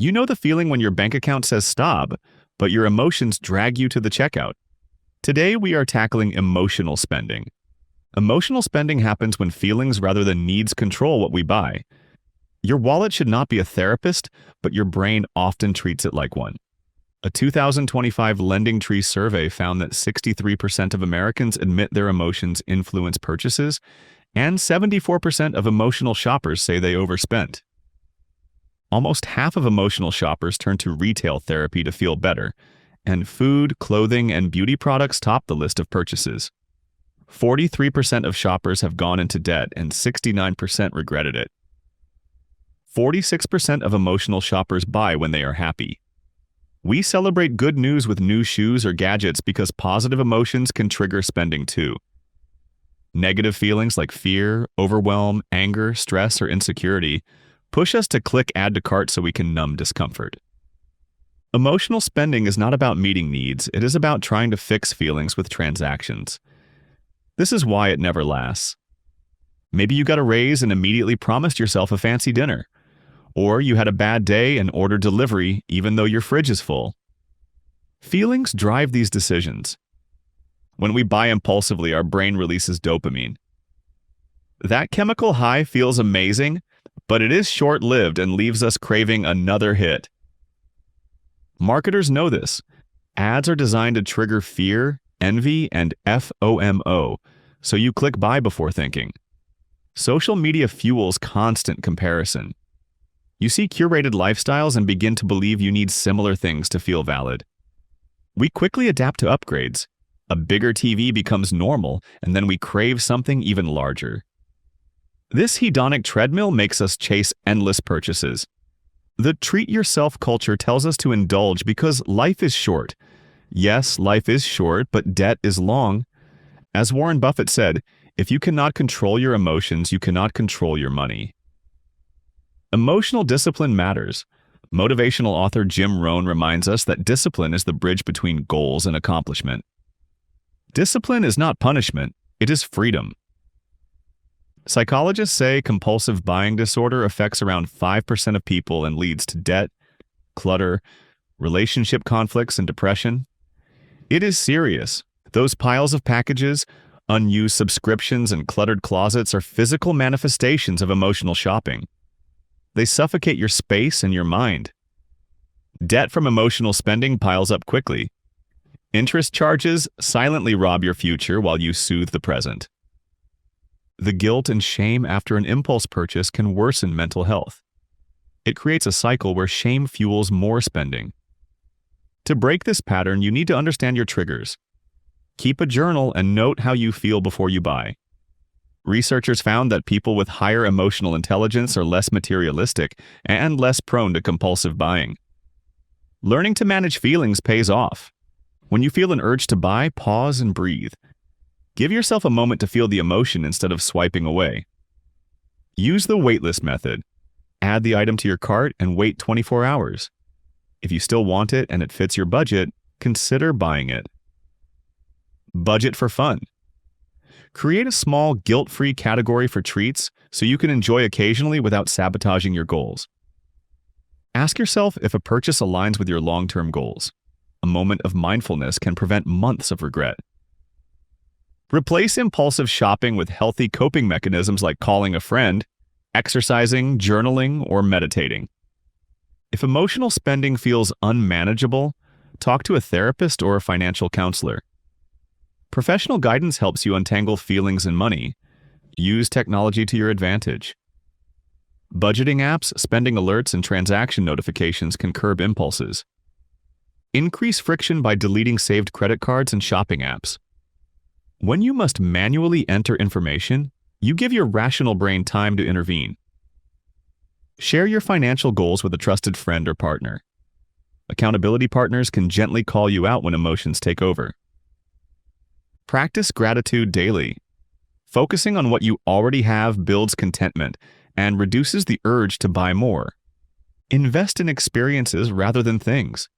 You know the feeling when your bank account says stop, but your emotions drag you to the checkout. Today, we are tackling emotional spending. Emotional spending happens when feelings rather than needs control what we buy. Your wallet should not be a therapist, but your brain often treats it like one. A 2025 Lending Tree survey found that 63% of Americans admit their emotions influence purchases, and 74% of emotional shoppers say they overspent. Almost half of emotional shoppers turn to retail therapy to feel better, and food, clothing, and beauty products top the list of purchases. 43% of shoppers have gone into debt and 69% regretted it. 46% of emotional shoppers buy when they are happy. We celebrate good news with new shoes or gadgets because positive emotions can trigger spending too. Negative feelings like fear, overwhelm, anger, stress, or insecurity push us to click add to cart so we can numb discomfort. Emotional spending is not about meeting needs, it is about trying to fix feelings with transactions. This is why it never lasts. Maybe you got a raise and immediately promised yourself a fancy dinner. Or you had a bad day and ordered delivery even though your fridge is full. Feelings drive these decisions. When we buy impulsively, our brain releases dopamine. That chemical high feels amazing, but it is short-lived and leaves us craving another hit. Marketers know this. Ads are designed to trigger fear, envy, and FOMO, so you click buy before thinking. Social media fuels constant comparison. You see curated lifestyles and begin to believe you need similar things to feel valid. We quickly adapt to upgrades. A bigger TV becomes normal, and then we crave something even larger. This hedonic treadmill makes us chase endless purchases. The treat-yourself culture tells us to indulge because life is short. Yes, life is short, but debt is long. As Warren Buffett said, if you cannot control your emotions, you cannot control your money. Emotional discipline matters. Motivational author Jim Rohn reminds us that discipline is the bridge between goals and accomplishment. Discipline is not punishment, it is freedom. Psychologists say compulsive buying disorder affects around 5% of people and leads to debt, clutter, relationship conflicts, and depression. It is serious. Those piles of packages, unused subscriptions, and cluttered closets are physical manifestations of emotional shopping. They suffocate your space and your mind. Debt from emotional spending piles up quickly. Interest charges silently rob your future while you soothe the present. The guilt and shame after an impulse purchase can worsen mental health. It creates a cycle where shame fuels more spending. To break this pattern, you need to understand your triggers. Keep a journal and note how you feel before you buy. Researchers found that people with higher emotional intelligence are less materialistic and less prone to compulsive buying. Learning to manage feelings pays off. When you feel an urge to buy, pause and breathe. Give yourself a moment to feel the emotion instead of swiping away. Use the waitlist method. Add the item to your cart and wait 24 hours. If you still want it and it fits your budget, consider buying it. Budget for fun. Create a small, guilt-free category for treats so you can enjoy occasionally without sabotaging your goals. Ask yourself if a purchase aligns with your long-term goals. A moment of mindfulness can prevent months of regret. Replace impulsive shopping with healthy coping mechanisms like calling a friend, exercising, journaling, or meditating. If emotional spending feels unmanageable, talk to a therapist or a financial counselor. Professional guidance helps you untangle feelings and money. Use technology to your advantage. Budgeting apps, spending alerts, and transaction notifications can curb impulses. Increase friction by deleting saved credit cards and shopping apps. When you must manually enter information, you give your rational brain time to intervene. Share your financial goals with a trusted friend or partner. Accountability partners can gently call you out when emotions take over. Practice gratitude daily. Focusing on what you already have builds contentment and reduces the urge to buy more. Invest in experiences rather than things.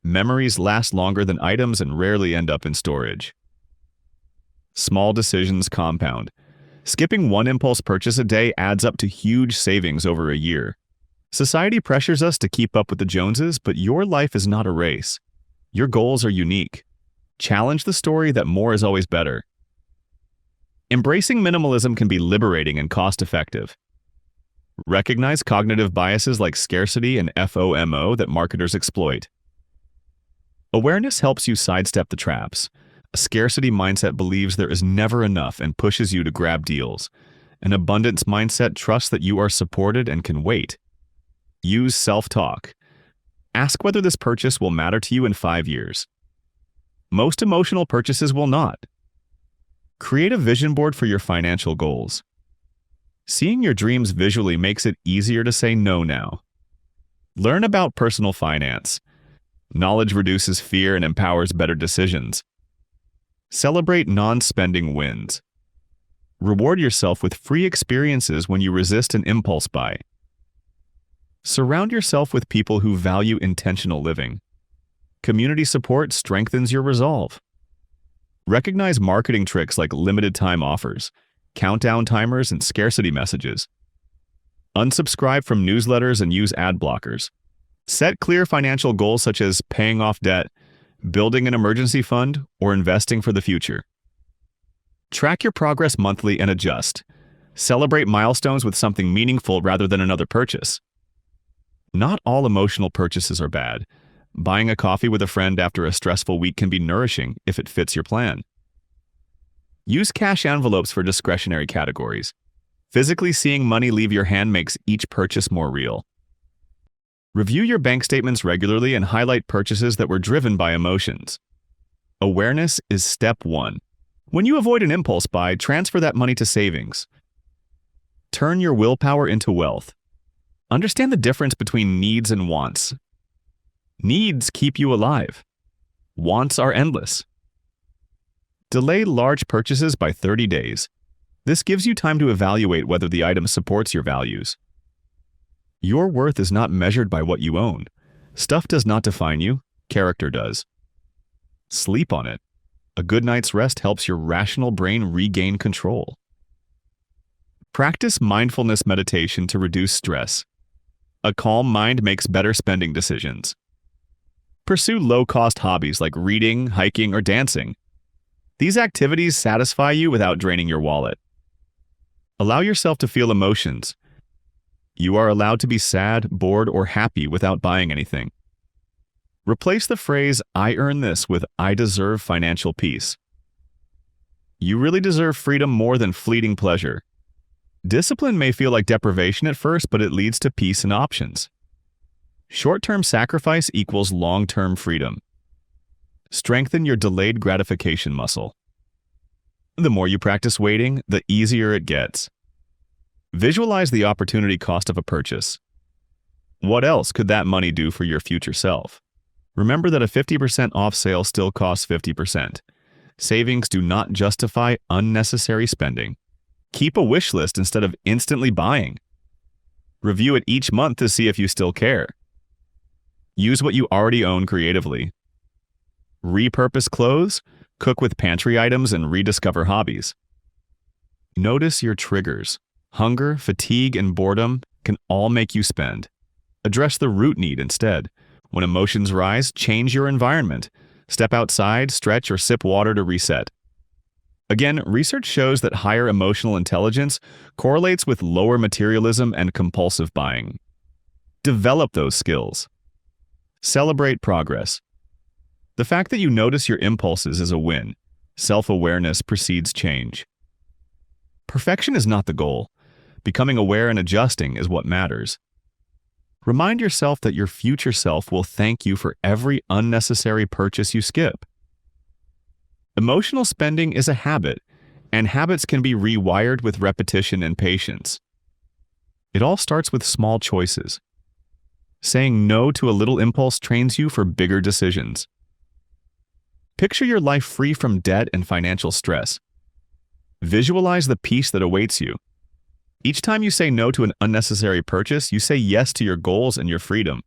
Memories last longer than items and rarely end up in storage. Small decisions compound. Skipping one impulse purchase a day adds up to huge savings over a year. Society pressures us to keep up with the Joneses, but your life is not a race. Your goals are unique. Challenge the story that more is always better. Embracing minimalism can be liberating and cost-effective. Recognize cognitive biases like scarcity and FOMO that marketers exploit. Awareness helps you sidestep the traps. A scarcity mindset believes there is never enough and pushes you to grab deals. An abundance mindset trusts that you are supported and can wait. Use self-talk. Ask whether this purchase will matter to you in 5 years. Most emotional purchases will not. Create a vision board for your financial goals. Seeing your dreams visually makes it easier to say no now. Learn about personal finance. Knowledge reduces fear and empowers better decisions. Celebrate non-spending wins. Reward yourself with free experiences when you resist an impulse buy. Surround yourself with people who value intentional living. Community support strengthens your resolve. Recognize marketing tricks like limited time offers, countdown timers, and scarcity messages. Unsubscribe from newsletters and use ad blockers. Set clear financial goals such as paying off debt, building an emergency fund, or investing for the future. Track your progress monthly and adjust. Celebrate milestones with something meaningful rather than another purchase. Not all emotional purchases are bad. Buying a coffee with a friend after a stressful week can be nourishing if it fits your plan. Use cash envelopes for discretionary categories. Physically seeing money leave your hand makes each purchase more real. Review your bank statements regularly and highlight purchases that were driven by emotions. Awareness is step 1. When you avoid an impulse buy, transfer that money to savings. Turn your willpower into wealth. Understand the difference between needs and wants. Needs keep you alive. Wants are endless. Delay large purchases by 30 days. This gives you time to evaluate whether the item supports your values. Your worth is not measured by what you own. Stuff does not define you, character does. Sleep on it. A good night's rest helps your rational brain regain control. Practice mindfulness meditation to reduce stress. A calm mind makes better spending decisions. Pursue low-cost hobbies like reading, hiking, or dancing. These activities satisfy you without draining your wallet. Allow yourself to feel emotions. You are allowed to be sad, bored, or happy without buying anything. Replace the phrase, "I earn this," with "I deserve financial peace." You really deserve freedom more than fleeting pleasure. Discipline may feel like deprivation at first, but it leads to peace and options. Short-term sacrifice equals long-term freedom. Strengthen your delayed gratification muscle. The more you practice waiting, the easier it gets. Visualize the opportunity cost of a purchase. What else could that money do for your future self? Remember that a 50% off sale still costs 50%. Savings do not justify unnecessary spending. Keep a wish list instead of instantly buying. Review it each month to see if you still care. Use what you already own creatively. Repurpose clothes, cook with pantry items, and rediscover hobbies. Notice your triggers. Hunger, fatigue, and boredom can all make you spend. Address the root need instead. When emotions rise, change your environment. Step outside, stretch, or sip water to reset. Again, research shows that higher emotional intelligence correlates with lower materialism and compulsive buying. Develop those skills. Celebrate progress. The fact that you notice your impulses is a win. Self-awareness precedes change. Perfection is not the goal. Becoming aware and adjusting is what matters. Remind yourself that your future self will thank you for every unnecessary purchase you skip. Emotional spending is a habit, and habits can be rewired with repetition and patience. It all starts with small choices. Saying no to a little impulse trains you for bigger decisions. Picture your life free from debt and financial stress. Visualize the peace that awaits you. Each time you say no to an unnecessary purchase, you say yes to your goals and your freedom.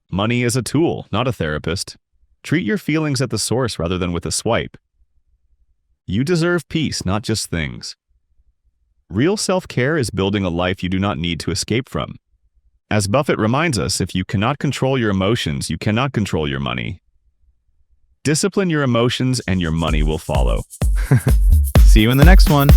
Money is a tool, not a therapist. Treat your feelings at the source rather than with a swipe. You deserve peace, not just things. Real self-care is building a life you do not need to escape from. As Buffett reminds us, if you cannot control your emotions, you cannot control your money. Discipline your emotions and your money will follow. See you in the next one.